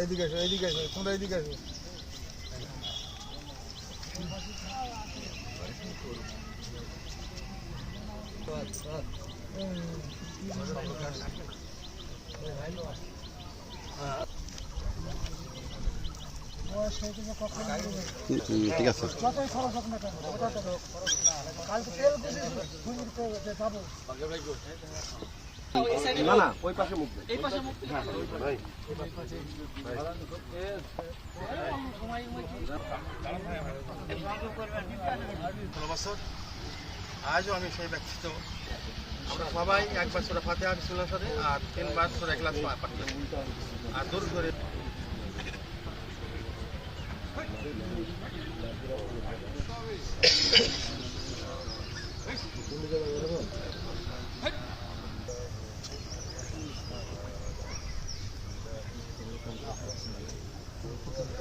এদিকে আসো, এদিকে আসো, তোমরা এদিকে আসো। ঠিক আছে। না না ওই পাশে মুখ এই পাশে মুখ আজও আমি সেই ব্যক্তি তো আমরা সবাই একবার সুরা ফাতিহা বিসমিল্লাহ করে আর 3 বার সুরা ইখলাস পাঠ করি আর দূর করে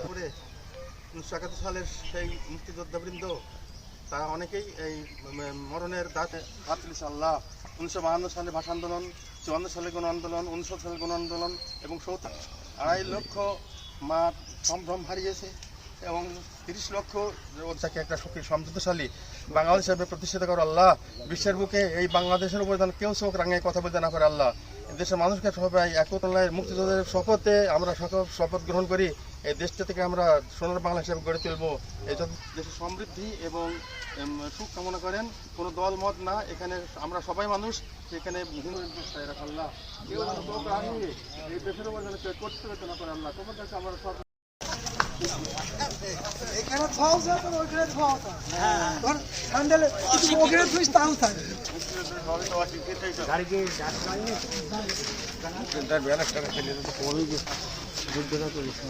পরে 1971 সালের সেই মুক্তিযোদ্ধাবৃন্দ তারা অনেকেই এই মরণের দাঁতে হাত তুলেছে। আল্লাহ 1952 সালে ভাষা আন্দোলন, 54 সালে গণ আন্দোলন, 59 সালে গণ আন্দোলন এবং 2.5 লক্ষ মা সম্ভ্রম হারিয়েছে এবং 30 লক্ষ ওটাকে একটা শক্তির সমৃদ্ধশালী বাংলাদেশ হিসেবে প্রতিষ্ঠিত করো আল্লাহ। বিশ্বের বুকে এই বাংলাদেশের উপর যেন কেউ চোখ রাঙিয়ে কথা বলতে না পারে আল্লাহ। দেশের মানুষকে সবাই একতায় মুক্তিযোদ্ধাদের শপথে আমরা শপথ গ্রহণ করি এই দেশটা থেকে আমরা সোনার বাংলা হিসেবে গড়ে তুলবো। এই দেশের সমৃদ্ধি এবং সুখ কামনা করেন, কোনো দল মত না, এখানে আমরা সবাই মানুষ, সেখানে আল্লাহ কেউ চোখ রাঙিয়ে এই দেশের উপর যেন কেউ করতে না পারে আল্লাহ। তোমার কাছে আমরা সব এখানে খাওয়া যায় তো ওইখানে খাওয়া যায় ধর স্যান্ডেলে ওখানে তুই তাও থাকে গাড়ি কি ডাক পাইনি তার ব্যালেন্স টাকা খেলে ওই যে যুদ্ধটা করেছে